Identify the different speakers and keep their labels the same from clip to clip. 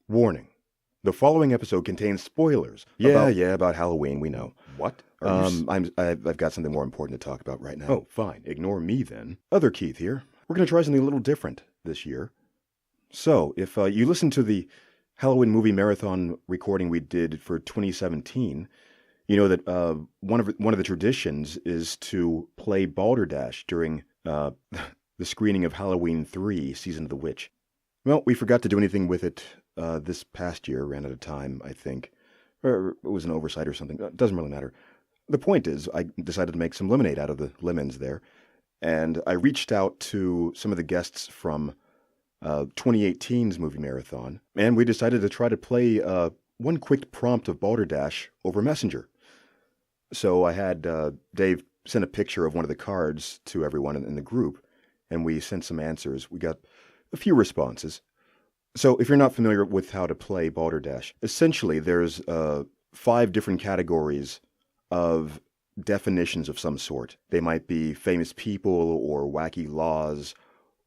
Speaker 1: Warning. The following episode contains spoilers. About Halloween, we know.
Speaker 2: What?
Speaker 1: I've got something more important to talk about right now. Oh, fine. Ignore me then. Other Keith here. We're going to try something a little different this year. So, if you listen to the Halloween movie marathon recording we did for 2017, you know that one of the traditions is to play Balderdash during the screening of Halloween 3, Season of the Witch. Well, we forgot to do anything with it this past year, ran out of time, I think. Or it was an oversight or something. It doesn't really matter. The point is, I decided to make some lemonade out of the lemons there, and I reached out to some of the guests from 2018's movie marathon, and we decided to try to play one quick prompt of Balderdash over Messenger. So I had Dave send a picture of one of the cards to everyone in the group, and we sent some answers. We got a few responses. So if you're not familiar with how to play Balderdash, essentially there's 5 different categories of definitions of some sort. They might be famous people or wacky laws,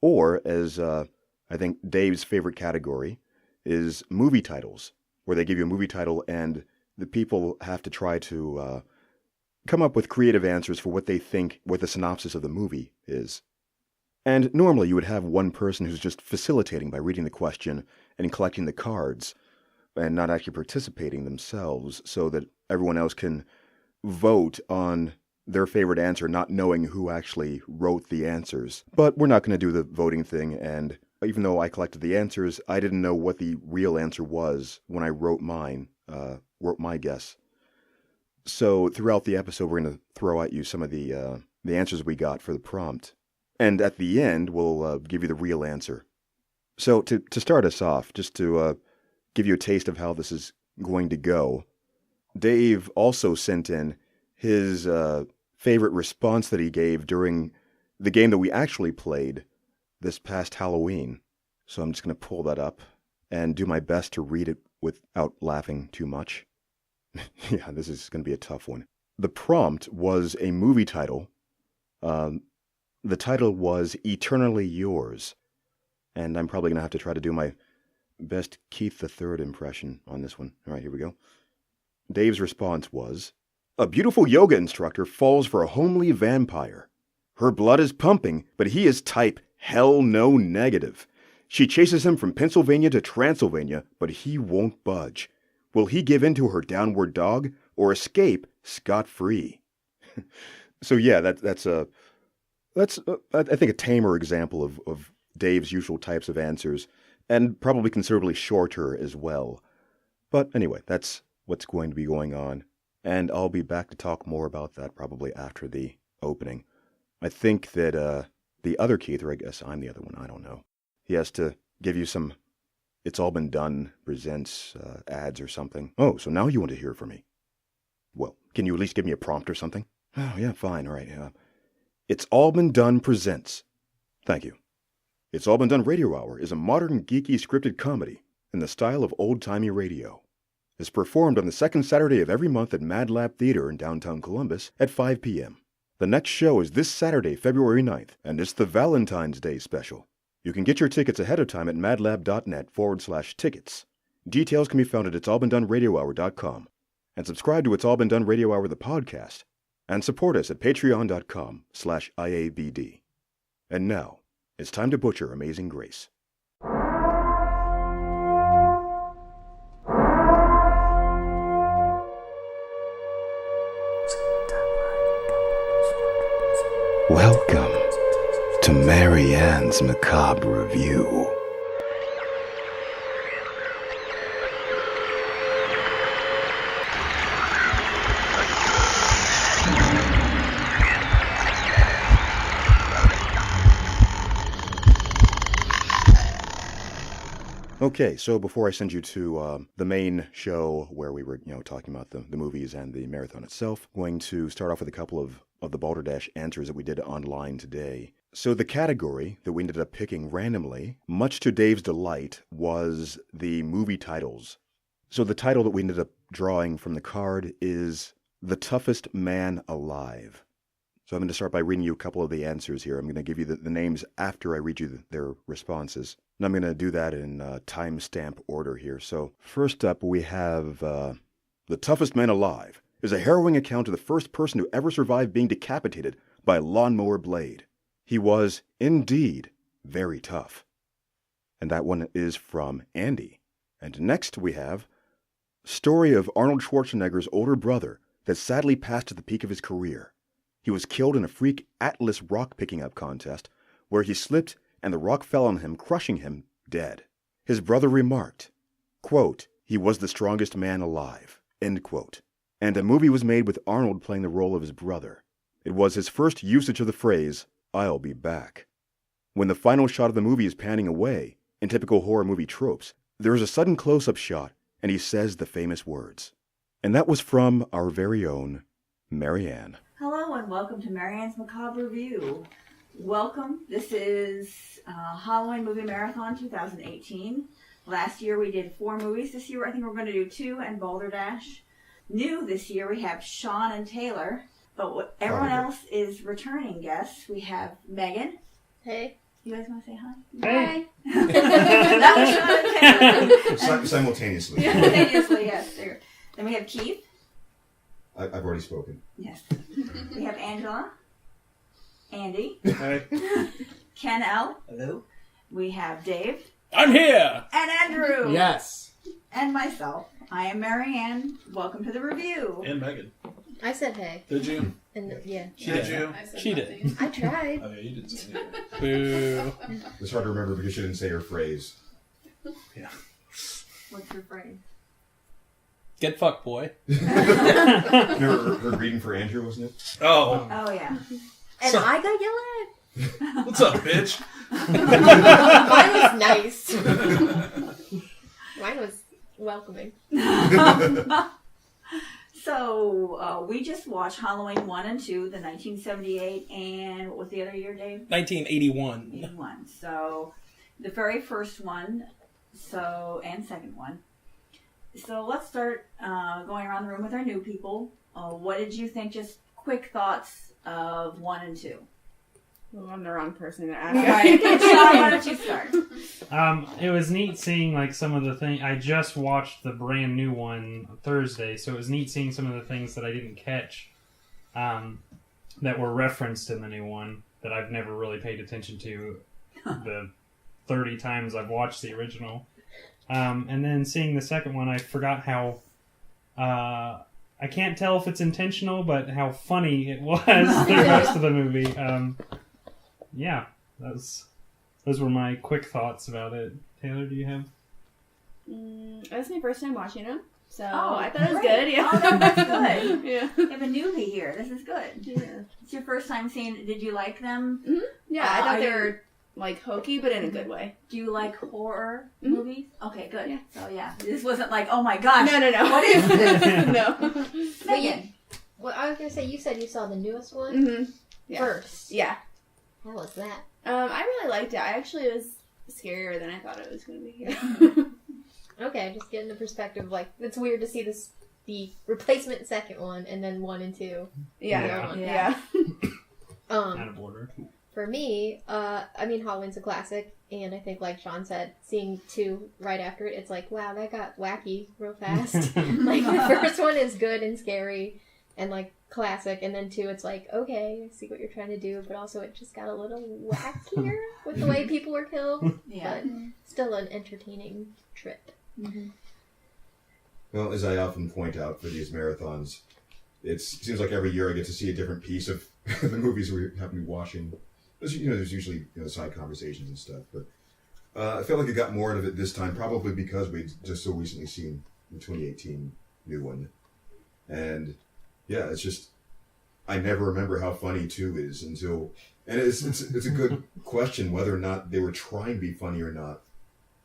Speaker 1: or as I think Dave's favorite category is movie titles, where they give you a movie title and the people have to try to come up with creative answers for what they think what the synopsis of the movie is. And normally you would have one person who's just facilitating by reading the question and collecting the cards and not actually participating themselves so that everyone else can vote on their favorite answer, not knowing who actually wrote the answers. But we're not going to do the voting thing, and even though I collected the answers, I didn't know what the real answer was when I wrote my guess. So throughout the episode, we're going to throw at you some of the answers we got for the prompt. And at the end, we'll give you the real answer. So to start us off, just to give you a taste of how this is going to go, Dave also sent in his favorite response that he gave during the game that we actually played this past Halloween. So I'm just going to pull that up and do my best to read it without laughing too much. Yeah, this is going to be a tough one. The prompt was a movie title. The title was Eternally Yours, and I'm probably going to have to try to do my best Keith III impression on this one. All right, here we go. Dave's response was, a beautiful yoga instructor falls for a homely vampire. Her blood is pumping, but he is type hell no negative. She chases him from Pennsylvania to Transylvania, but he won't budge. Will he give in to her downward dog or escape scot-free? So yeah, that's I think a tamer example of Dave's usual types of answers, and probably considerably shorter as well. But anyway, that's what's going to be going on, and I'll be back to talk more about that probably after the opening. I think that the other Keith, or I guess I'm the other one, I don't know, he has to give you some It's All Been Done presents ads or something. Oh, so now you want to hear from me. Well, can you at least give me a prompt or something? Oh, yeah, fine, all right, It's All Been Done presents. Thank you. It's All Been Done Radio Hour is a modern, geeky, scripted comedy in the style of old-timey radio. It's performed on the second Saturday of every month at Mad Lab Theater in downtown Columbus at 5 p.m. The next show is this Saturday, February 9th, and it's the Valentine's Day special. You can get your tickets ahead of time at madlab.net/tickets. Details can be found at itsallbeendoneradiohour.com. And subscribe to It's All Been Done Radio Hour, the podcast. And support us at patreon.com/IABD. And now, it's time to butcher Amazing Grace. Welcome to Marianne's Macabre Review. Okay, so before I send you to the main show where we were, talking about the movies and the marathon itself, I'm going to start off with a couple of the Balderdash answers that we did online today. So the category that we ended up picking randomly, much to Dave's delight, was the movie titles. So the title that we ended up drawing from the card is The Toughest Man Alive. So I'm going to start by reading you a couple of the answers here. I'm going to give you the names after I read you their responses. And I'm going to do that in timestamp order here. So first up, we have The Toughest Man Alive is a harrowing account of the first person to ever survive being decapitated by a lawnmower blade. He was, indeed, very tough. And that one is from Andy. And next we have Story of Arnold Schwarzenegger's older brother that sadly passed at the peak of his career. He was killed in a freak Atlas rock picking up contest where he slipped and the rock fell on him, crushing him dead. His brother remarked, quote, "He was the strongest man alive," end quote. And a movie was made with Arnold playing the role of his brother. It was his first usage of the phrase, "I'll be back." When the final shot of the movie is panning away, in typical horror movie tropes, there is a sudden close-up shot, and he says the famous words. And that was from our very own Marianne.
Speaker 2: Hello and welcome to Marianne's Macabre Review. Welcome. This is Halloween Movie Marathon 2018. Last year we did 4 movies. This year I think we're going to do 2 and Balderdash. New this year we have Shawn and Taylor. But everyone else is returning guests. We have Megan.
Speaker 3: Hey.
Speaker 2: You guys want to say hi?
Speaker 3: Hey.
Speaker 2: Hi. That was Shawn and Taylor.
Speaker 1: Simultaneously.
Speaker 2: Simultaneously, yes. There. Then we have Keith.
Speaker 1: I've already spoken.
Speaker 2: Yes. We have Angela. Andy.
Speaker 4: Hi.
Speaker 2: Ken L.
Speaker 4: Hello.
Speaker 2: We have Dave.
Speaker 4: I'm here.
Speaker 2: And Andrew.
Speaker 4: Yes.
Speaker 2: And myself. I am Marianne. Welcome to the review.
Speaker 4: And Megan.
Speaker 3: I said hey.
Speaker 4: Did you?
Speaker 3: And yeah.
Speaker 4: Did you?
Speaker 5: She did.
Speaker 3: I tried.
Speaker 4: Oh, yeah, you didn't say anything. Boo.
Speaker 1: It's hard to remember because she didn't say her phrase.
Speaker 4: Yeah.
Speaker 2: What's your phrase?
Speaker 5: Get fucked, boy.
Speaker 1: her greeting for Andrew, wasn't it?
Speaker 4: Oh.
Speaker 2: Oh, yeah.
Speaker 3: And
Speaker 4: So-
Speaker 3: I got yelled at.
Speaker 4: What's up, bitch?
Speaker 3: Mine was nice. Mine was welcoming.
Speaker 2: So, we just watched Halloween 1 and 2, the 1978, and what was the other year, Dave?
Speaker 5: 1981.
Speaker 2: 81. So, the very first one, and second one. So, let's start going around the room with our new people. What did you think? Just quick thoughts of 1 and 2.
Speaker 6: Well, I'm the wrong person to ask.
Speaker 2: Right. Shawn, why don't you start?
Speaker 7: It was neat seeing like some of the things. I just watched the brand new one Thursday, so it was neat seeing some of the things that I didn't catch that were referenced in the new one that I've never really paid attention to the 30 times I've watched the original. And then seeing the second one, I forgot how I can't tell if it's intentional, but how funny it was the rest of the movie. Yeah, those were my quick thoughts about it. Taylor, do you have?
Speaker 6: That's my first time watching them, so
Speaker 2: Oh,
Speaker 6: I thought it was
Speaker 2: great.
Speaker 6: good. Yeah.
Speaker 2: Oh, no, that's good.
Speaker 6: Yeah.
Speaker 2: You have a newbie here. This is good.
Speaker 6: Yeah.
Speaker 2: It's your first time seeing. Did you like them?
Speaker 6: Yeah, I thought they
Speaker 2: are you-
Speaker 6: were like hokey, but in a good way.
Speaker 2: Do you like horror
Speaker 6: Mhm.
Speaker 2: movies? Okay, good.
Speaker 6: Yeah.
Speaker 2: So yeah, this wasn't like, oh my gosh.
Speaker 6: No.
Speaker 2: What is this?
Speaker 6: No.
Speaker 2: Megan.
Speaker 3: Well, I was gonna say you said you saw the newest one
Speaker 6: Mhm. Yeah.
Speaker 3: first.
Speaker 6: Yeah.
Speaker 3: How was that?
Speaker 6: I really liked it. I actually was scarier than I thought it was going to be.
Speaker 3: Okay, just getting the perspective. Like it's weird to see the replacement second one and then 1 and 2.
Speaker 6: Yeah.
Speaker 2: Yeah.
Speaker 7: Out of order.
Speaker 3: For me, I mean, Halloween's a classic, and I think, like Shawn said, seeing 2 right after it, it's like, wow, that got wacky real fast. Like, the first one is good and scary and, like, classic, and then 2, it's like, okay, I see what you're trying to do, but also it just got a little wackier with the way people were killed,
Speaker 2: Yeah.
Speaker 3: but still an entertaining trip.
Speaker 2: Mm-hmm.
Speaker 1: Well, as I often point out for these marathons, it seems like every year I get to see a different piece of the movies we happen to be watching. There's usually side conversations and stuff, but I feel like I got more out of it this time, probably because we'd just so recently seen the 2018 new one. And yeah, it's just, I never remember how funny 2 is until, and it's a good question whether or not they were trying to be funny or not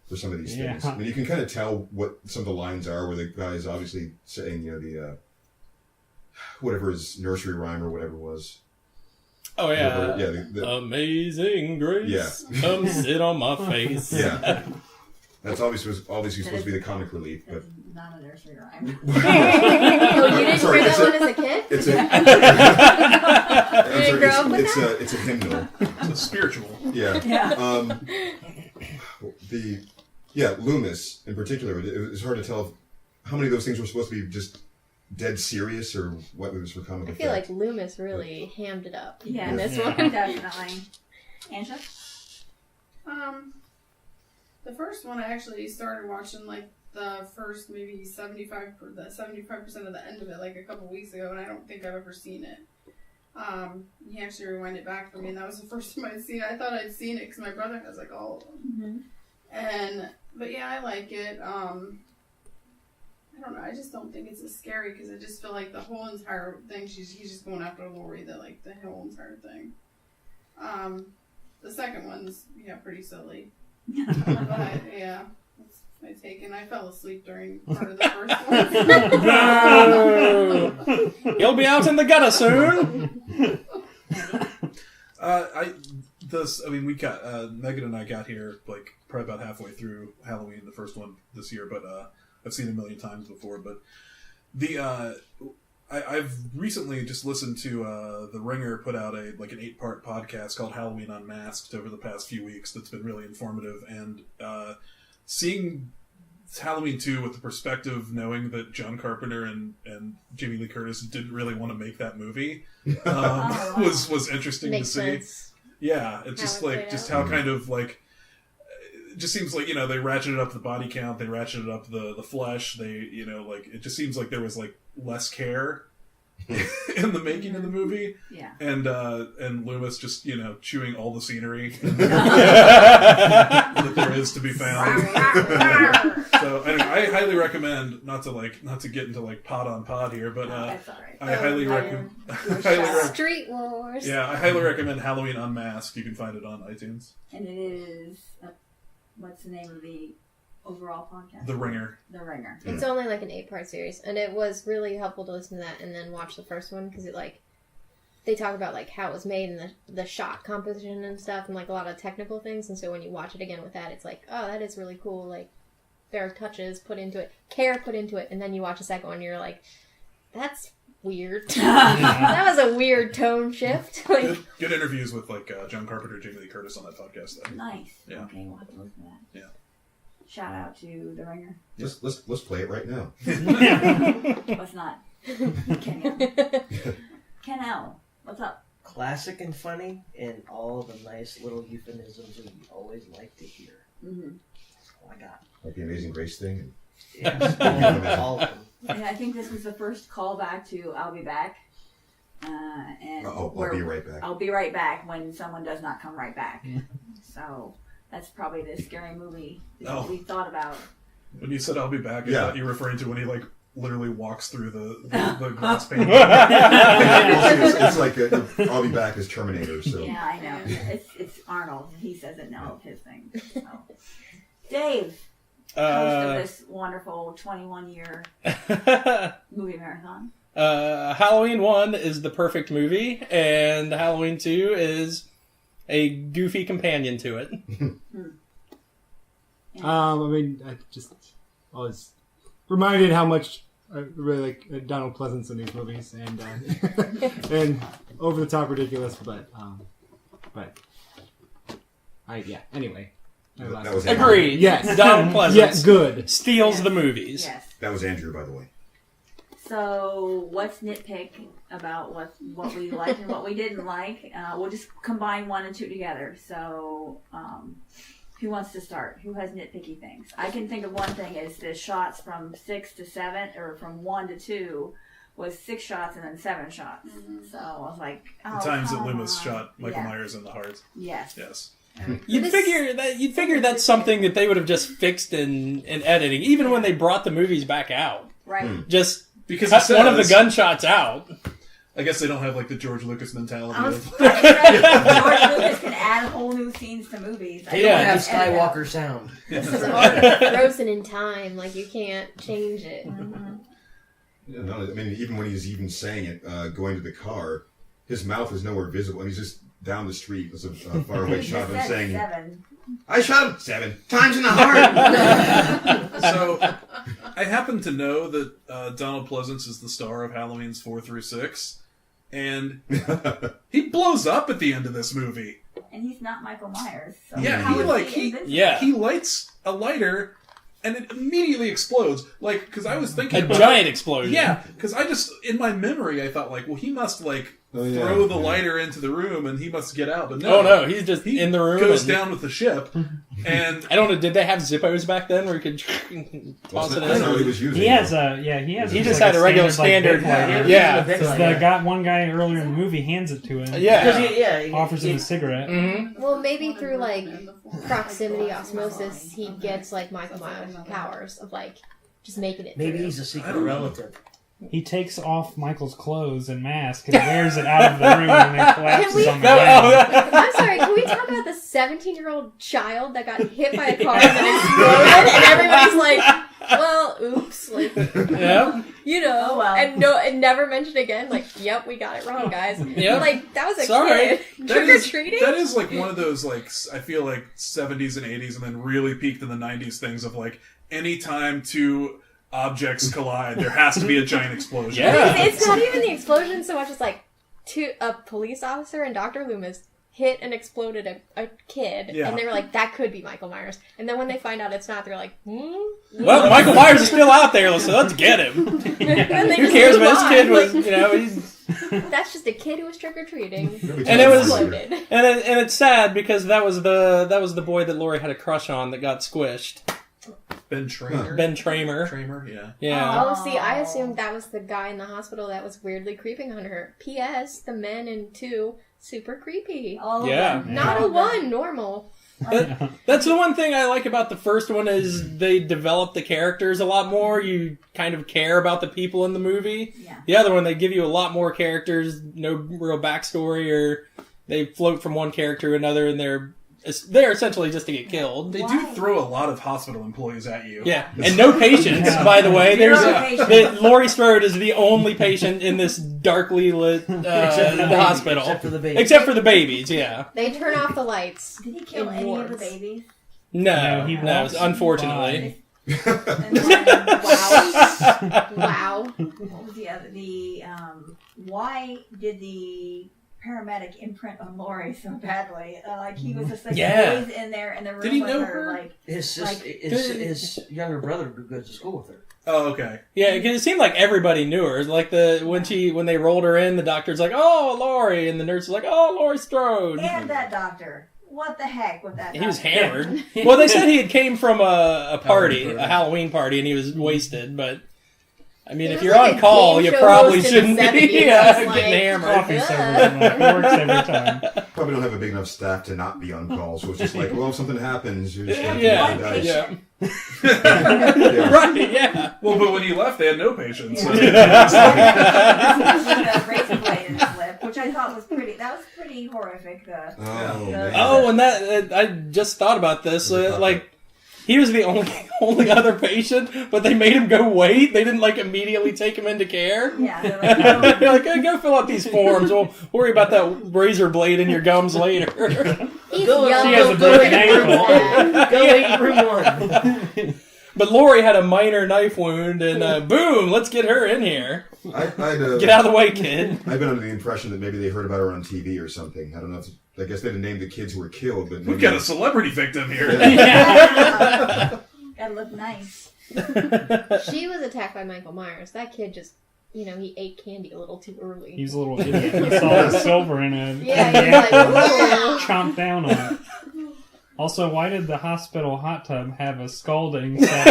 Speaker 1: for some of these things.
Speaker 7: Yeah.
Speaker 1: I mean, you can kind of tell what some of the lines are where the guy is obviously saying, the, whatever his nursery rhyme or whatever it was.
Speaker 5: Oh, yeah.
Speaker 1: Yeah, the
Speaker 5: Amazing Grace.
Speaker 1: Yeah.
Speaker 5: Come sit on my face.
Speaker 1: yeah. That's obviously supposed to be the comic relief, but
Speaker 2: That's not a nursery rhyme.
Speaker 3: Oh, you didn't
Speaker 1: Sorry,
Speaker 3: hear
Speaker 1: it's
Speaker 3: that
Speaker 1: a-
Speaker 3: one as a kid?
Speaker 1: it's a
Speaker 3: You didn't grow up with
Speaker 1: it's a hymnal.
Speaker 4: It's spiritual.
Speaker 1: Yeah.
Speaker 2: Yeah.
Speaker 1: Loomis in particular. It was hard to tell how many of those things were supposed to be just dead serious or what was for comic effect.
Speaker 3: I feel like Loomis really hammed it up
Speaker 2: Yeah,
Speaker 3: in this
Speaker 2: yeah.
Speaker 3: one.
Speaker 2: Definitely. Angela?
Speaker 6: The first one I actually started watching like the first maybe 75% of the end of it like a couple weeks ago, and I don't think I've ever seen it. He actually rewound it back for me, and that was the first time I'd seen it. I thought I'd seen it because my brother has like all of them. But yeah, I like it. I don't know. I just don't think it's as scary because I just feel like the whole entire thing. He's just going after Lori. The whole entire thing. The second one's pretty silly. But yeah, that's my take. And I fell asleep during part of the first one.
Speaker 5: You'll be out in the gutter soon.
Speaker 4: We got Megan and I got here like probably about halfway through Halloween, the first one this year, but I've seen it a million times before. But I've recently just listened to The Ringer put out an 8-part podcast called Halloween Unmasked over the past few weeks. That's been really informative, and seeing Halloween 2 with the perspective, knowing that John Carpenter and Jamie Lee Curtis didn't really want to make that movie, was interesting
Speaker 3: Makes
Speaker 4: to see.
Speaker 3: sense.
Speaker 4: Yeah, it's just how kind of like. It just seems like, they ratcheted up the body count, they ratcheted up the flesh, it just seems like there was less care in the making of the movie.
Speaker 2: Yeah.
Speaker 4: And Loomis just, chewing all the scenery that there is to be found. So anyway, I highly recommend not to get into pot on pod here, but
Speaker 2: That's all right.
Speaker 4: I highly recommend
Speaker 3: Street Wars.
Speaker 4: Yeah, I highly recommend Halloween Unmasked. You can find it on iTunes.
Speaker 2: And it is, what's the name of the overall podcast?
Speaker 4: The Ringer.
Speaker 2: The Ringer.
Speaker 3: It's only an 8-part series, and it was really helpful to listen to that and then watch the first one because they talk about how it was made and the shot composition and stuff and a lot of technical things. And so when you watch it again with that, it's oh, that is really cool. There are touches put into it, care put into it, and then you watch the second one, and you're that's weird. That was a weird tone shift.
Speaker 4: Good interviews with John Carpenter, Jamie Lee Curtis on that podcast. Though.
Speaker 2: Nice.
Speaker 4: Yeah.
Speaker 2: Okay, we'll have to listen to that.
Speaker 4: Yeah.
Speaker 2: Shout out to The Ringer.
Speaker 1: Let's play it right now.
Speaker 2: Let's not. Ken L, what's up?
Speaker 8: Classic and funny, and all the nice little euphemisms that you always like to hear.
Speaker 2: Mm-hmm.
Speaker 8: That's all I got.
Speaker 1: Like the Amazing Grace thing.
Speaker 8: Yeah, all of them.
Speaker 2: And I think this was the first callback to I'll Be Back. And
Speaker 1: I'll be right back.
Speaker 2: I'll be right back when someone does not come right back. So that's probably the scary movie that we thought about.
Speaker 4: When you said I'll be back, I thought you were referring to when he literally walks through the glass pane.
Speaker 1: It's I'll be back as Terminator. So
Speaker 2: yeah, I know. It's Arnold. He says it now of his thing. So. Dave, host of this wonderful 21-year movie marathon.
Speaker 5: Halloween 1 is the perfect movie, and Halloween 2 is a goofy companion to it.
Speaker 9: I just always reminded how much I really like Donald Pleasance in these movies, and and over the top ridiculous, but anyway.
Speaker 1: that was
Speaker 5: Agreed.
Speaker 9: Yes.
Speaker 5: Donald Pleasance.
Speaker 9: Yes, good.
Speaker 5: Steals the movies.
Speaker 2: Yes.
Speaker 1: That was Andrew, by the way.
Speaker 2: So, what's nitpick about what we liked and what we didn't like? We'll just combine 1 and 2 together. So, who wants to start? Who has nitpicky things? I can think of one thing is the shots from 6 to 7, or from 1 to 2, was 6 shots and then 7 shots. Mm-hmm. So I was like, oh,
Speaker 4: the times that Loomis shot Michael Myers in the heart.
Speaker 2: Yes.
Speaker 4: Yes.
Speaker 5: You'd figure that's something that they would have just fixed in editing, even when they brought the movies back out.
Speaker 2: Right.
Speaker 5: Just
Speaker 4: because
Speaker 5: cut one of the gunshots out.
Speaker 4: I guess they don't have the George Lucas mentality.
Speaker 2: George Lucas can add whole new scenes to movies.
Speaker 8: They don't have Skywalker sound.
Speaker 3: This is already frozen in time. You can't change it.
Speaker 2: Mm-hmm.
Speaker 1: Yeah, no, even when he's even saying it, going to the car, his mouth is nowhere visible, and he's just down the street. It's a faraway shot of him saying,
Speaker 2: 7.
Speaker 1: I shot him 7 times in the heart.
Speaker 4: So, I happen to know that Donald Pleasance is the star of Halloween's 4 through 6, and he blows up at the end of this movie.
Speaker 2: and he's not Michael Myers. So
Speaker 4: Yeah,
Speaker 2: how
Speaker 4: he
Speaker 2: is
Speaker 4: like
Speaker 2: he
Speaker 4: he
Speaker 2: invincible?
Speaker 5: Yeah.
Speaker 4: he lights a lighter, and it immediately explodes. Like, because I was thinking
Speaker 5: A
Speaker 4: about
Speaker 5: giant explosion.
Speaker 4: Yeah, because I just in my memory I thought like, well, he must like throw the lighter into the room and he must get out, but no.
Speaker 5: Oh no, he's just in the room.
Speaker 4: Goes
Speaker 5: and-
Speaker 4: down with the ship, and
Speaker 5: I don't know. Did they have Zippos back then where you could toss it
Speaker 1: That's not what he
Speaker 5: in?
Speaker 1: was using.
Speaker 7: He has
Speaker 5: He just had a regular standard.
Speaker 7: Like,
Speaker 5: Yeah.
Speaker 7: Because the guy, one guy earlier in the movie hands it to him.
Speaker 5: Yeah.
Speaker 8: He
Speaker 7: Offers him a cigarette.
Speaker 5: Mm-hmm.
Speaker 3: Well, maybe through like proximity osmosis, he gets like Michael Myers powers of like just making it.
Speaker 8: Maybe
Speaker 3: through.
Speaker 8: he's a secret relative.
Speaker 7: He takes off Michael's clothes and mask and wears it out of the room and then collapses on the
Speaker 5: No,
Speaker 7: ground.
Speaker 3: I'm sorry, can we talk about the 17-year-old child that got hit by a car and then exploded and everybody's like, well, oops, like,
Speaker 5: Yeah.
Speaker 3: you know,
Speaker 2: Oh, well.
Speaker 3: and never mentioned again, like, yep, we got it wrong, guys.
Speaker 5: Yep.
Speaker 3: Like, that was a
Speaker 5: Sorry.
Speaker 3: kid. Trick-or-treating?
Speaker 4: That is like one of those like I feel like 70s and 80s and then really peaked in the 90s things of like anytime two objects collide, there has to be a giant explosion.
Speaker 5: Yeah.
Speaker 3: It's not even the explosion so much as like a police officer and Dr. Loomis hit and exploded a kid,
Speaker 4: Yeah.
Speaker 3: and they were like, that could be Michael Myers. And then when they find out it's not, they're like,
Speaker 5: Well, Michael Myers is still out there, so let's get him.
Speaker 3: And they
Speaker 5: Who
Speaker 3: just
Speaker 5: cares?
Speaker 3: move
Speaker 5: But this
Speaker 3: on.
Speaker 5: kid was,
Speaker 3: Like,
Speaker 5: you know, he's.
Speaker 3: that's just a kid who was trick or treating.
Speaker 5: And it was-
Speaker 3: exploded.
Speaker 5: And it's sad because that was the boy that Lori had a crush on that got squished.
Speaker 4: Ben Tramer.
Speaker 5: Ben Tramer.
Speaker 4: Tramer, yeah.
Speaker 5: Yeah.
Speaker 3: Oh, see, I assumed that was the guy in the hospital that was weirdly creeping on her. P.S. The men in 2, super creepy.
Speaker 2: All of
Speaker 5: Yeah.
Speaker 2: them.
Speaker 3: Not
Speaker 2: All
Speaker 3: a
Speaker 2: of them.
Speaker 3: 1, normal.
Speaker 5: That's the one thing I like about the first one is they develop the characters a lot more. You kind of care about the people in the movie.
Speaker 2: Yeah.
Speaker 5: The other one, they give you a lot more characters, no real backstory, or they float from one character to another, and they're essentially just to get killed.
Speaker 4: They do throw a lot of hospital employees at you.
Speaker 5: Yeah, and no patients, by the way.
Speaker 2: Zero
Speaker 5: There's
Speaker 2: patients.
Speaker 5: Laurie Strode is the only patient in this darkly lit hospital.
Speaker 8: Except for the baby.
Speaker 5: Except for the babies, yeah.
Speaker 3: They turn off the lights.
Speaker 2: Did he kill
Speaker 3: In
Speaker 2: any of the
Speaker 3: wards.
Speaker 2: babies?
Speaker 5: No,
Speaker 7: he
Speaker 5: no,
Speaker 7: walks
Speaker 5: unfortunately.
Speaker 2: And then,
Speaker 3: Wow.
Speaker 2: what was the other? Why did the paramedic imprint on Lori so badly? Like he was just like
Speaker 5: Yeah.
Speaker 2: always in there in the room
Speaker 4: Did he
Speaker 2: with
Speaker 4: know
Speaker 2: her.
Speaker 4: her?
Speaker 2: Like
Speaker 8: His younger brother goes to school with her.
Speaker 4: Oh, okay.
Speaker 5: Yeah, because it seemed like everybody knew her. Like when they rolled her in, the doctor's like, "Oh, Laurie," and the nurse is like, "Oh, Laurie Strode."
Speaker 2: and that doctor. What the heck with that?
Speaker 5: He was
Speaker 2: doctor?
Speaker 5: hammered. Well, they said he had came from a party, a Halloween party, and he was wasted. But I mean,
Speaker 3: It
Speaker 5: if
Speaker 3: was
Speaker 5: you're
Speaker 3: like
Speaker 5: on
Speaker 3: a
Speaker 5: call,
Speaker 3: game
Speaker 5: you
Speaker 3: show
Speaker 5: probably
Speaker 3: host in the
Speaker 5: shouldn't be
Speaker 3: 70s.
Speaker 5: getting
Speaker 3: Like,
Speaker 5: hammered.
Speaker 7: Coffee server. It works every time.
Speaker 1: Probably don't have a big enough staff to not be on call, so it's just like, well, if something happens, you just have
Speaker 5: Yeah,
Speaker 1: to roll the dice.
Speaker 5: yeah.
Speaker 1: Yeah.
Speaker 5: Right, yeah.
Speaker 4: Well, but when he left, they had no patients. So.
Speaker 2: the razor blade in his lip, which I thought was pretty. That was pretty horrific.
Speaker 1: Oh,
Speaker 2: Yeah.
Speaker 1: man.
Speaker 5: Oh, and that I just thought about this. Like, he was the only other patient, but they made him go wait. They didn't like immediately take him into care.
Speaker 2: Yeah, they're like, oh,
Speaker 5: They're like, hey, go fill out these forms. We'll worry about that razor blade in your gums later.
Speaker 3: He's
Speaker 8: Go-
Speaker 3: young.
Speaker 7: She has a
Speaker 3: Go
Speaker 7: broken
Speaker 3: in room
Speaker 7: ankle.
Speaker 3: one.
Speaker 8: Go in room 1.
Speaker 5: But Lori had a minor knife wound, and boom, let's get her in here.
Speaker 1: I'd
Speaker 5: Get out of the way, kid.
Speaker 1: I've been under the impression that maybe they heard about her on TV or something. I don't know if I guess they didn't name the kids who were killed, but
Speaker 4: We've got a celebrity victim here.
Speaker 2: Gotta look nice.
Speaker 3: She was attacked by Michael Myers. That kid just, he ate candy a little too early.
Speaker 7: He's a little idiot. He saw the silver in a
Speaker 3: Yeah, he was like, "Ooh."
Speaker 7: chomped down on it. Also, why did the hospital hot tub have a scalding set?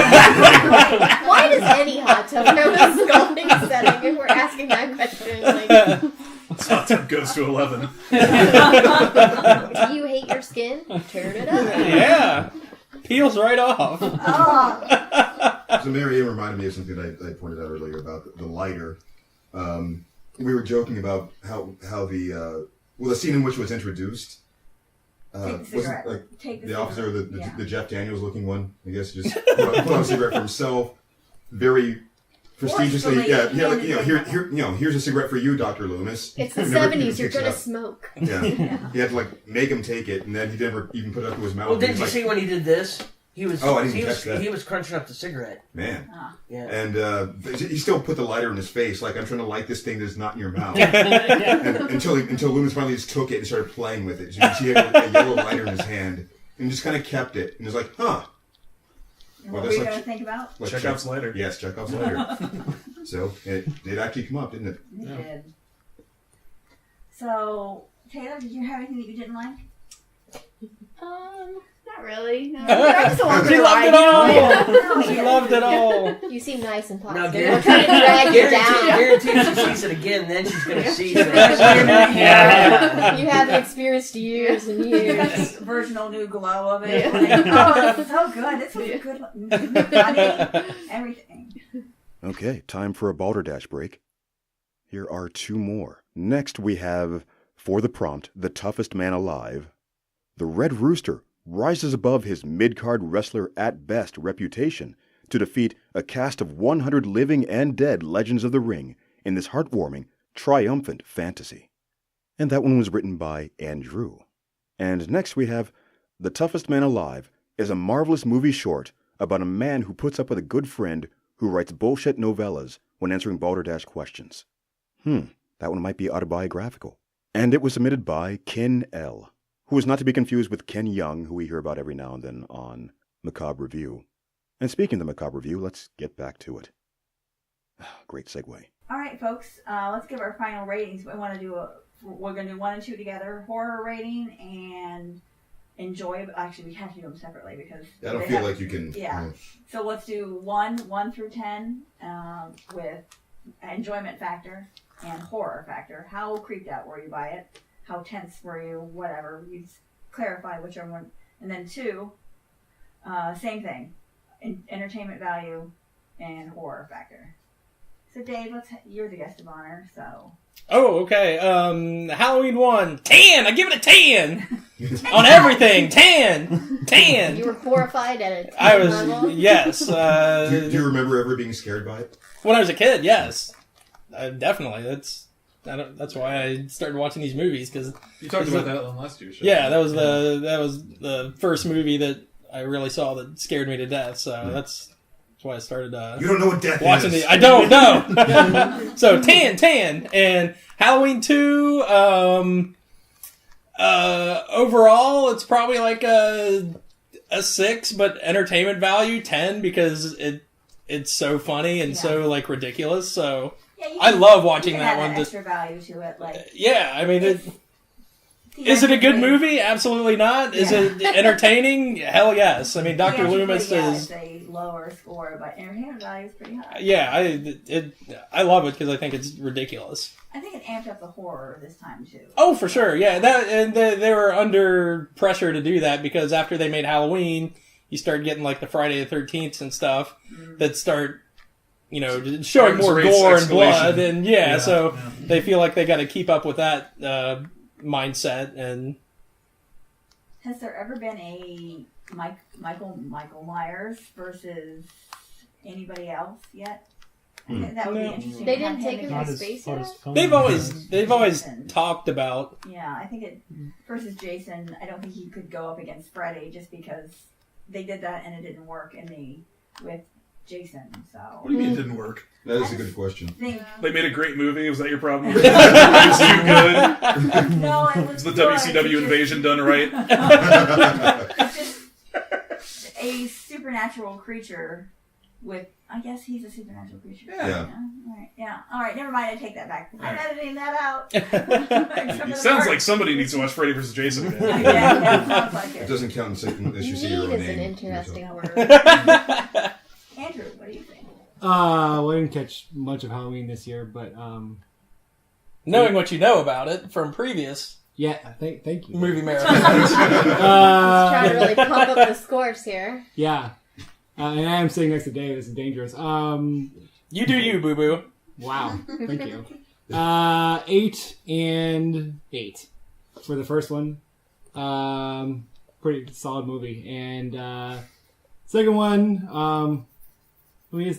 Speaker 3: Why does any hot tub have a scalding setting if we're asking that question? Like,
Speaker 4: Hot tub goes to 11.
Speaker 3: do you hate your skin? Turn it up.
Speaker 5: Yeah. Peels right off.
Speaker 2: Oh,
Speaker 1: So Marianne reminded me of something that I pointed out earlier about the lighter. We were joking about how the scene in which it was introduced.
Speaker 2: take the
Speaker 1: wasn't
Speaker 2: cigarette.
Speaker 1: like
Speaker 2: Take
Speaker 1: the officer,
Speaker 2: cigarette.
Speaker 1: the Jeff Daniels looking one, I guess, just put on a cigarette for himself, very prestigiously.
Speaker 2: Forcefully
Speaker 1: Yeah, yeah, like,
Speaker 2: handed it.
Speaker 1: here's a cigarette for you, Dr. Loomis.
Speaker 3: It's the
Speaker 1: Never
Speaker 3: 70s. You're
Speaker 1: picks it
Speaker 3: gonna
Speaker 1: up.
Speaker 3: smoke.
Speaker 1: Yeah. He had to make him take it, and then he never even put it up to his mouth.
Speaker 8: Well,
Speaker 1: He
Speaker 8: didn't you
Speaker 1: was
Speaker 8: see when he did this? He was.
Speaker 1: Oh, I didn't catch that.
Speaker 8: He was crunching up the cigarette.
Speaker 1: Man.
Speaker 8: Yeah.
Speaker 1: And he still put the lighter in his face, like, I'm trying to light this thing that's not in your mouth. And until Loomis finally just took it and started playing with it. So you can see he had a yellow lighter in his hand and just kind of kept it. And was like, huh.
Speaker 2: What were you going to think about?
Speaker 4: Chekhov's lighter.
Speaker 1: Yes, Chekhov's lighter. So it did actually come up, didn't it?
Speaker 2: It did. So, Taylor, did you have anything that you didn't like?
Speaker 3: Not really. No.
Speaker 2: I just want
Speaker 5: She
Speaker 2: to
Speaker 5: loved it all. She loved it all.
Speaker 3: You seem nice and
Speaker 8: Now,
Speaker 3: positive. We're trying to drag you down.
Speaker 8: guarantee if she sees it again, then she's going to see it.
Speaker 3: You haven't experienced years and years.
Speaker 2: Virginal new glow of it. Like, oh, it's so good. It's so good. Funny. Everything.
Speaker 1: Okay, time for a Balderdash break. Here are 2 more. Next we have, for the prompt, the toughest man alive. The Red Rooster rises above his mid-card wrestler at best reputation to defeat a cast of 100 living and dead legends of the ring in this heartwarming, triumphant fantasy. And that one was written by Andrew. And next we have The Toughest Man Alive is a marvelous movie short about a man who puts up with a good friend who writes bullshit novellas when answering Balderdash questions. That one might be autobiographical. And it was submitted by Ken L., who is not to be confused with Ken Young, who we hear about every now and then on Macabre Review. And speaking of the Macabre Review, let's get back to it. Great segue.
Speaker 2: All right, folks. Let's give our final ratings. We're going to do 1 and 2 together. Horror rating and enjoyable. Actually, we have to do them separately because
Speaker 1: I don't feel like you can...
Speaker 2: Yeah. So let's do 1 through 10 with enjoyment factor and horror factor. How creeped out were you by it? How tense were you? Whatever. You clarify whichever one. And then 2, same thing. Entertainment value and horror factor. So Dave, you're the guest of honor, so...
Speaker 5: Oh, okay. Halloween 1, 10! I give it a 10! On everything, 10! 10!
Speaker 3: You were horrified at it.
Speaker 5: I was, yes.
Speaker 1: Do you remember ever being scared by it?
Speaker 5: When I was a kid, yes. Definitely. That's why I started watching these movies, because...
Speaker 4: You talked about that on last year's show.
Speaker 5: Yeah, that was the first movie that I really saw that scared me to death, so that's why I started
Speaker 1: you don't know what death
Speaker 5: watching
Speaker 1: is.
Speaker 5: I don't know. So 10, and Halloween 2. Overall, it's probably like a 6, but entertainment value 10 because it's so funny and so like ridiculous. So I love watching that one.
Speaker 2: Extra value to it, like
Speaker 5: I mean. Is it a good movie? Absolutely not. Is it entertaining? Hell yes. I mean, Dr. Loomis is
Speaker 2: a lower score, but entertainment value is pretty high.
Speaker 5: Yeah, I love it because I think it's ridiculous.
Speaker 2: I think it amped up the horror this time too.
Speaker 5: Oh, for sure. Yeah, they were under pressure to do that because after they made Halloween, you start getting like the Friday the 13th and stuff that start, showing more gore and blood, and so they feel like they got to keep up with that mindset. And
Speaker 2: has there ever been a Michael Myers versus anybody else yet? That would be interesting.
Speaker 3: They didn't take him to space yet?
Speaker 5: They've always talked about.
Speaker 2: Yeah, I think it versus Jason. I don't think he could go up against Freddy just because they did that and it didn't work with Jason. So
Speaker 4: what do you mean it didn't work?
Speaker 1: That is a good question.
Speaker 4: They made a great movie. Was that your problem? It was too good.
Speaker 2: No, it was
Speaker 4: the WCW invasion done right?
Speaker 2: It's just a supernatural creature with. I guess he's a supernatural creature.
Speaker 1: Yeah.
Speaker 2: All right. Never mind. I take that back. I'm editing that out.
Speaker 4: It sounds like somebody needs to watch Freddy vs. Jason again.
Speaker 2: Yeah, sounds like it.
Speaker 1: It doesn't count unless you see your own
Speaker 3: Need
Speaker 1: name.
Speaker 3: is an interesting word.
Speaker 2: Andrew, what do you think?
Speaker 9: Well, I didn't catch much of Halloween this year, but
Speaker 5: Knowing what you know about it from previous
Speaker 9: thank you.
Speaker 5: movie marathons.
Speaker 3: Trying to really pump up the scores here.
Speaker 9: Yeah. And I am sitting next to Dave. This is dangerous.
Speaker 5: You do you, boo boo.
Speaker 9: Wow. Thank you. 8 and 8 for the first one. Pretty solid movie. And second one, I mean,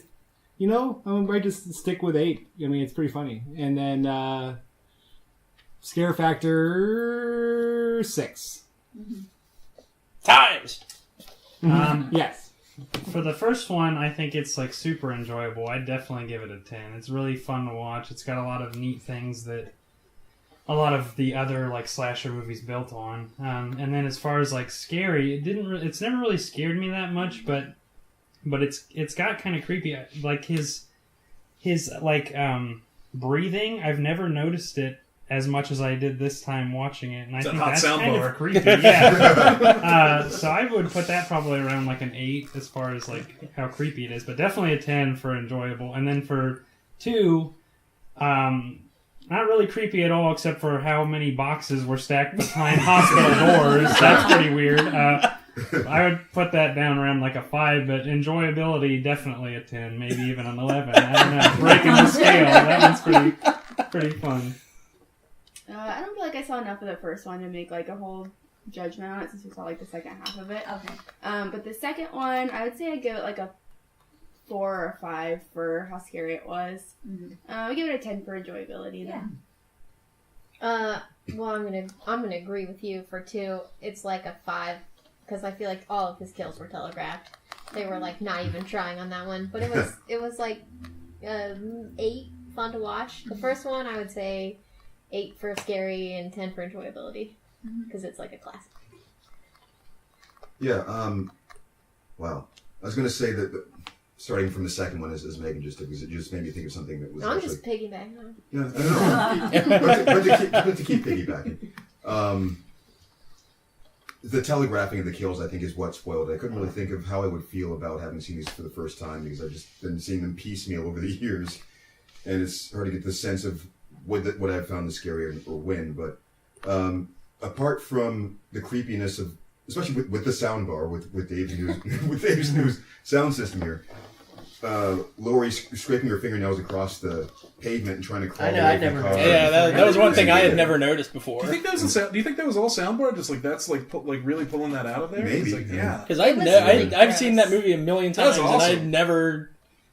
Speaker 9: I might just stick with 8. I mean, it's pretty funny. And then scare factor 6.
Speaker 5: Times.
Speaker 9: Yes.
Speaker 7: For the first one, I think it's like super enjoyable. I'd definitely give it a 10. It's really fun to watch. It's got a lot of neat things that a lot of the other like slasher movies built on. And then as far as like scary, it's never really scared me that much, but it's got kind of creepy. Like his like breathing, I've never noticed it as much as I did this time watching it, and I think that's kind of creepy. Yeah. So I would put that probably around like an 8 as far as like how creepy it is, but definitely a 10 for enjoyable. And then for 2, not really creepy at all, except for how many boxes were stacked behind hospital doors. That's pretty weird. I would put that down around like a 5, but enjoyability definitely a 10, maybe even an 11. I don't know, breaking the scale. That one's pretty fun.
Speaker 10: I don't feel like I saw enough of the first one to make like a whole judgment on it since we saw like the second half of it.
Speaker 2: Okay.
Speaker 10: But the second one, I would say I'd give it like a 4 or 5 for how scary it was.
Speaker 2: Mm-hmm.
Speaker 10: I give it a 10 for enjoyability.
Speaker 2: Yeah.
Speaker 3: Well, I'm gonna agree with you for 2. It's like a 5 because I feel like all of his kills were telegraphed. They were like not even trying on that one, but it was like 8, fun to watch. The first one I would say 8 for scary and 10 for enjoyability because it's like a classic.
Speaker 1: Yeah. Wow. I was going to say that starting from the second one, as Megan just did, because it just made me think of something that was.
Speaker 3: I'm
Speaker 1: actually,
Speaker 3: just piggybacking on.
Speaker 1: Yeah, I know. but to keep piggybacking. The telegraphing of the kills, I think, is what spoiled it. I couldn't really think of how I would feel about having seen these for the first time because I've just been seeing them piecemeal over the years, and it's hard to get the sense of what I've found the scary or when. But apart from the creepiness of, especially with the sound bar, with Dave's new sound system here, Lori scraping her fingernails across the pavement and trying to crawl away from the car.
Speaker 5: Yeah, that was one thing I had never noticed before.
Speaker 4: Do you think that was all soundboard? Just like that's like really pulling that out of there?
Speaker 1: Maybe.
Speaker 4: Like, yeah.
Speaker 5: Because I've seen that movie a million times,
Speaker 4: That's awesome.
Speaker 5: and I've never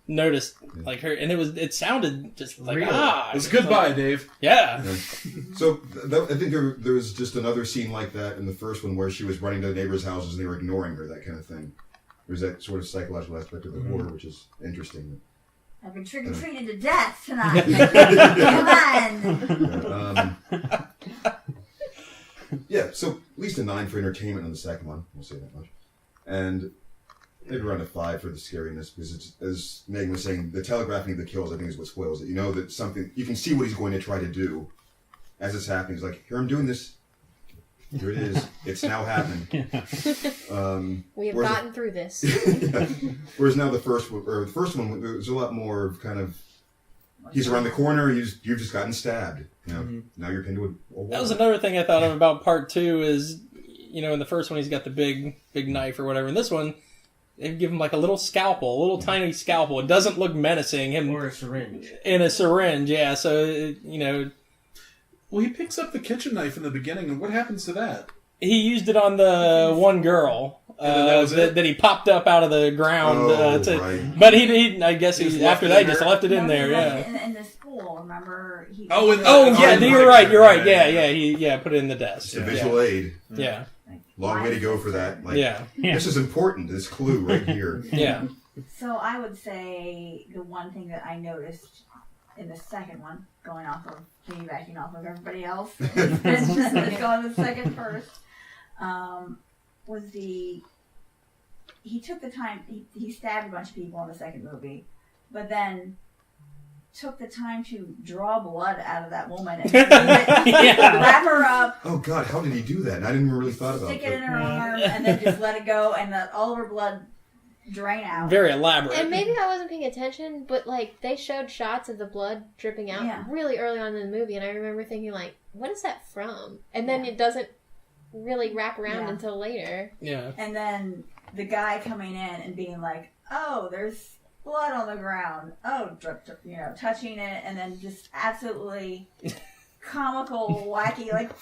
Speaker 5: noticed like her, and it sounded just like
Speaker 4: it was goodbye, Dave.
Speaker 5: Yeah.
Speaker 1: So I think there was just another scene like that in the first one where she was running to the neighbors' houses and they were ignoring her, that kind of thing. There's that sort of psychological aspect of the horror, which is interesting.
Speaker 2: I've been trick-or-treated to death tonight. Come on.
Speaker 1: Yeah, so at least a 9 for entertainment on the second one. We'll say that much. And maybe around a 5 for the scariness, because it's, as Megan was saying, the telegraphing of the kills, I think, is what spoils it. You know that something, you can see what he's going to try to do as it's happening. He's like, here, I'm doing this. Here it is. It's now happened.
Speaker 3: We have gotten through this.
Speaker 1: Whereas now the first one, there's a lot more of kind of, he's around the corner, you've just gotten stabbed. You know, now you're pinned to a wall.
Speaker 5: That was another thing I thought of about part 2 is, you know, in the first one he's got the big knife or whatever. In this one, they give him like a little scalpel, a little tiny scalpel. It doesn't look menacing.
Speaker 8: Or a syringe.
Speaker 5: In a syringe, yeah. So, you know.
Speaker 4: Well, he picks up the kitchen knife in the beginning, and what happens to that?
Speaker 5: He used it on the one girl that he popped up out of the ground.
Speaker 1: Right.
Speaker 5: But he I guess after that, he just left it in there, yeah.
Speaker 2: In the school, remember?
Speaker 5: You're right. Yeah, he put it in the desk.
Speaker 1: It's a visual aid.
Speaker 5: Yeah.
Speaker 1: Long way to go for that. Like,
Speaker 5: yeah.
Speaker 1: This is important, this clue right here.
Speaker 5: Yeah.
Speaker 2: So I would say the one thing that I noticed in the second one, going off of piggybacking off of everybody else, it's just going the second first, was he took the time, he stabbed a bunch of people in the second movie, but then took the time to draw blood out of that woman and wrap her up.
Speaker 1: Oh God, how did he do that? And I didn't really thought about it.
Speaker 2: Stick it in her arm and then just let it go and let all of her blood drain out.
Speaker 5: Very elaborate.
Speaker 3: And maybe I wasn't paying attention, but like they showed shots of the blood dripping out really early on in the movie, and I remember thinking like, what is that from? And then it doesn't really wrap around until later.
Speaker 5: Yeah.
Speaker 2: And then the guy coming in and being like, oh, there's blood on the ground. Oh, touching it, and then just absolutely comical, wacky, like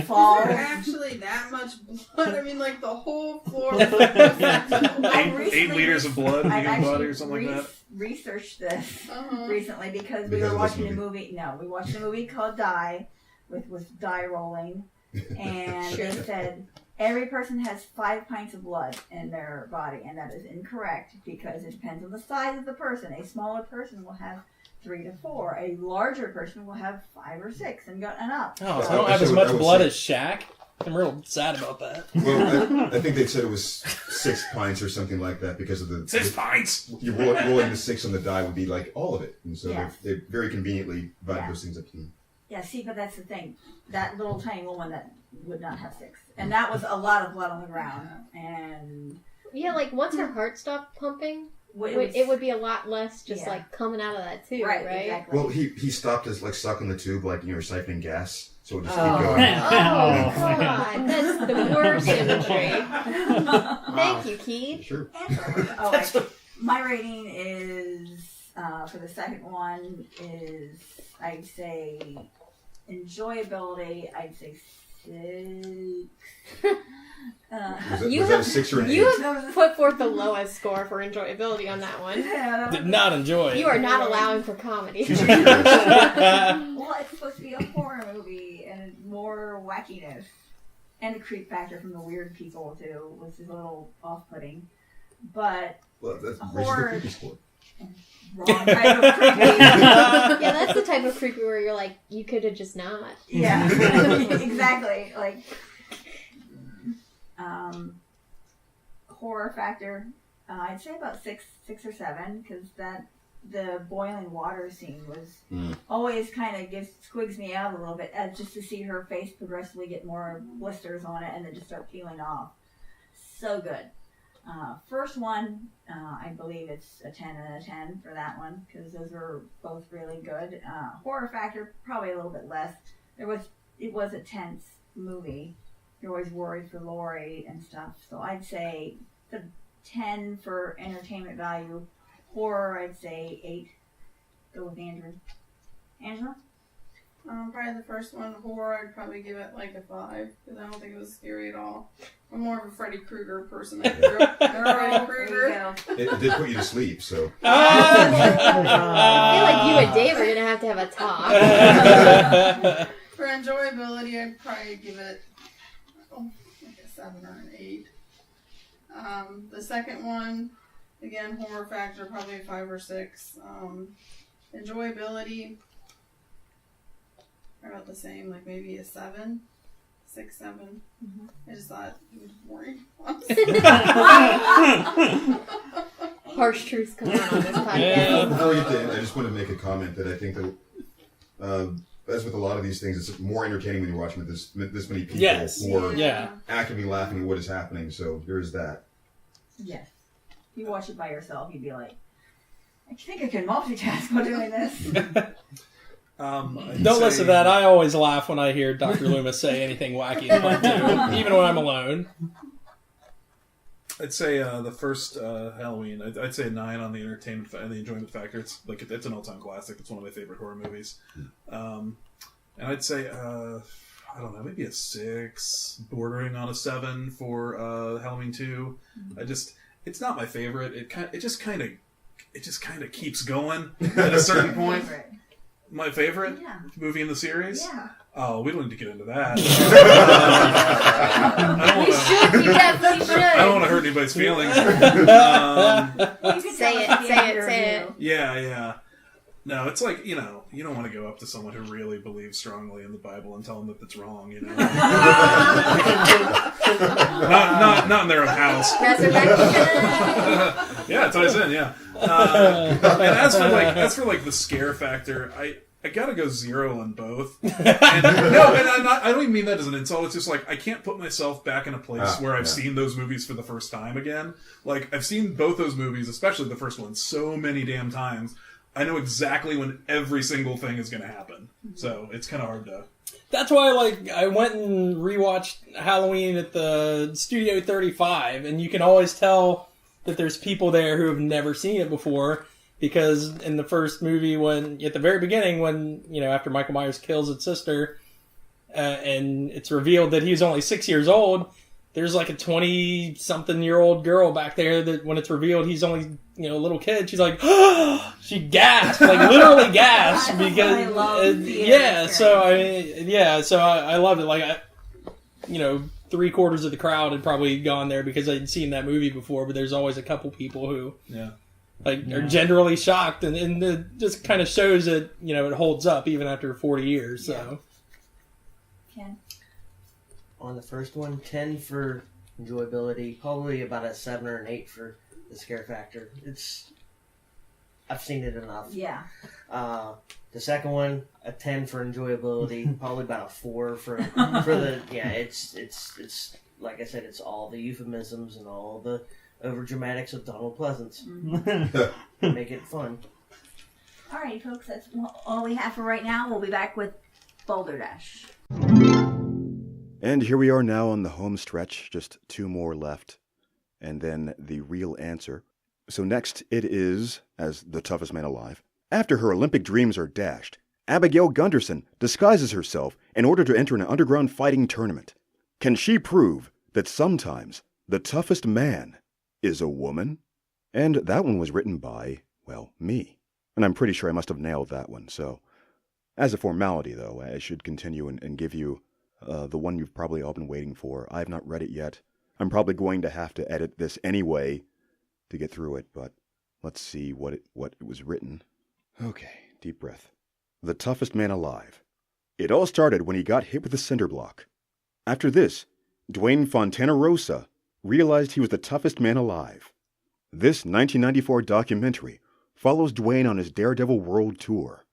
Speaker 2: fall.
Speaker 6: Is there actually that much blood? I mean, like the whole floor.
Speaker 4: 8 liters of blood in the body or something like that.
Speaker 2: Researched this recently because we were watching a movie. No, we watched a movie called Die with die rolling, and they said Every person has 5 pints of blood in their body, and that is incorrect because it depends on the size of the person. A smaller person will have 3 to 4. A larger person will have 5 or 6 and up.
Speaker 5: Oh, so I don't have as much blood as Shaq? I'm real sad about that.
Speaker 1: Well, I think they said it was 6 pints or something like that because of the
Speaker 4: 6 pints.
Speaker 1: You're rolling the 6 on the die would be like all of it, and so
Speaker 2: Yeah.
Speaker 1: they very conveniently divided those things up.
Speaker 2: Yeah, see, but that's the thing. That little tiny woman that would not have 6, and that was a lot of blood on the ground. And
Speaker 3: yeah, like once her heart stopped pumping,
Speaker 2: it
Speaker 3: it would be a lot less just like coming out of that too, right?
Speaker 2: Exactly.
Speaker 1: Well, he stopped us like sucking the tube like siphoning gas, so it just
Speaker 3: Oh,
Speaker 1: keep going.
Speaker 3: oh God, that's the worst imagery. Thank you, Keith.
Speaker 1: Sure.
Speaker 2: Oh, wait. My rating is for the second one is I'd say enjoyability. I'd say 6.
Speaker 3: You
Speaker 1: was that a 6 or an 8?
Speaker 3: You have put forth the lowest score for enjoyability on that one.
Speaker 5: Did not enjoy it.
Speaker 3: You are not allowing for comedy.
Speaker 2: Well, it's supposed to be a horror movie and more wackiness. And the creep factor from the weird people, too, which is a little off-putting. But
Speaker 1: well, that's
Speaker 2: horror...
Speaker 1: the creepy score.
Speaker 2: Wrong type of creepy.
Speaker 3: Yeah, that's the type of creepy where you're like, you could have just not.
Speaker 2: Yeah, exactly. Like, horror factor, I'd say about 6 or 7, because the boiling water scene was always kind of squigs me out a little bit, just to see her face progressively get more blisters on it and then just start peeling off. So good. First one, I believe it's a 10 out of 10 for that one, because those were both really good. Horror factor, probably a little bit less. It was a tense movie. You're always worried for Lori and stuff. So I'd say the 10 for entertainment value. Horror, I'd say 8. Go with Andrew. Angela?
Speaker 6: Probably the first one. Horror, I'd probably give it like a 5, because I don't think it was scary at all. I'm more of a Freddy Krueger person. I grew up Freddy Krueger.
Speaker 1: It did put you to sleep, so.
Speaker 3: I feel like you and Dave are going to have a talk.
Speaker 6: For enjoyability, I'd probably give it like a 7 or an 8. The second one, again, horror factor, probably a 5 or 6. Enjoyability, about the same, like maybe a 7, 6, 7. I just thought it was boring.
Speaker 3: Harsh truths come out on this podcast.
Speaker 1: Before we get to end, I just want to make a comment that I think that, as with a lot of these things, it's more entertaining when you're watching with this many people who are actively laughing at what is happening. So there's that.
Speaker 2: Yes. If you watch it by yourself, you'd be like, I think I can multitask while doing this.
Speaker 5: Don't listen to that. I always laugh when I hear Dr. Loomis say anything wacky and fun too, even when I'm alone.
Speaker 4: I'd say the first Halloween. I'd say a 9 on the entertainment and the enjoyment factor. It's it's an all-time classic. It's one of my favorite horror movies. And I'd say I don't know, maybe a 6, bordering on a 7 for Halloween 2. It's not my favorite. It just kind of keeps going at a certain point. My favorite movie in the series?
Speaker 2: Yeah.
Speaker 4: Oh, we don't need to get into that.
Speaker 3: You definitely should.
Speaker 4: I don't want to hurt anybody's feelings.
Speaker 3: Say it.
Speaker 4: Yeah. No, it's like, you don't want to go up to someone who really believes strongly in the Bible and tell them that it's wrong, not in their own house. Yeah, it ties in, yeah. And as for the scare factor, I gotta go 0 on both. I don't even mean that as an insult. It's just I can't put myself back in a place where I've seen those movies for the first time again. I've seen both those movies, especially the first one, so many damn times. I know exactly when every single thing is going to happen. So it's kind of hard to...
Speaker 5: That's why, I went and rewatched Halloween at the Studio 35, and you can always tell that there's people there who have never seen it before, because in the first movie, at the very beginning, when, after Michael Myers kills his sister, and it's revealed that he was only 6 years old, there's a 20-something-year-old girl back there that when it's revealed he's only, a little kid, she's like, she gasped, literally gasped, because, so I loved it. 3/4 of the crowd had probably gone there because they'd seen that movie before, but there's always a couple people who are generally shocked, and it just kind of shows that, it holds up even after 40 years. So,
Speaker 2: Ken?
Speaker 8: On the first one, 10 for enjoyability, probably about a 7 or an 8 for the scare factor. I've seen it enough.
Speaker 2: Yeah.
Speaker 8: The second one, a 10 for enjoyability, probably about a 4 for the it's like I said, it's all the euphemisms and all the overdramatics of Donald Pleasance. Make it fun.
Speaker 2: All right, folks, that's all we have for right now. We'll be back with Balderdash.
Speaker 1: And here we are now on the home stretch, just 2 more left, and then the real answer. So next it is, as the toughest man alive, after her Olympic dreams are dashed, Abigail Gunderson disguises herself in order to enter an underground fighting tournament. Can she prove that sometimes the toughest man is a woman? And that one was written by, well, me. And I'm pretty sure I must have nailed that one, so as a formality, though, I should continue and give you the one you've probably all been waiting for. I've not read it yet. I'm probably going to have to edit this anyway to get through it, but let's see what it was written. Okay, deep breath. The toughest man alive. It all started when he got hit with a cinder block. After this, Dwayne Fontanarosa realized he was the toughest man alive. This 1994 documentary follows Dwayne on his Daredevil World Tour.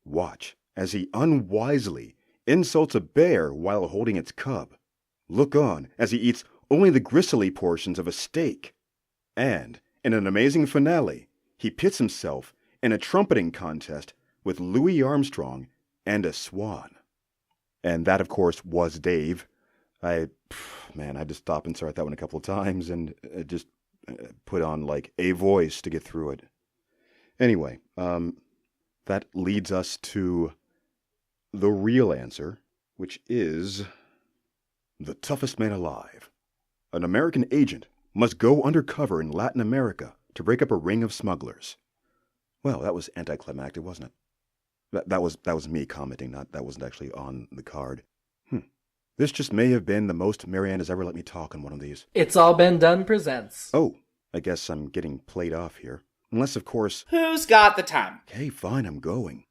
Speaker 1: Watch as he unwisely insults a bear while holding its cub. Look on as he eats only the gristly portions of a steak. And, in an amazing finale, he pits himself in a trumpeting contest with Louis Armstrong and a swan. And that, of course, was Dave. I had to stop and start that one a couple of times and just put on, a voice to get through it. Anyway, that leads us to the real answer, which is the toughest man alive. An American agent must go undercover in Latin America to break up a ring of smugglers. Well, that was anticlimactic, wasn't it? That was me commenting, that wasn't actually on the card. This just may have been the most Marianne has ever let me talk on one of these.
Speaker 11: It's All Been Done presents.
Speaker 1: Oh, I guess I'm getting played off here. Unless, of course...
Speaker 11: Who's got the time?
Speaker 1: Okay, fine, I'm going.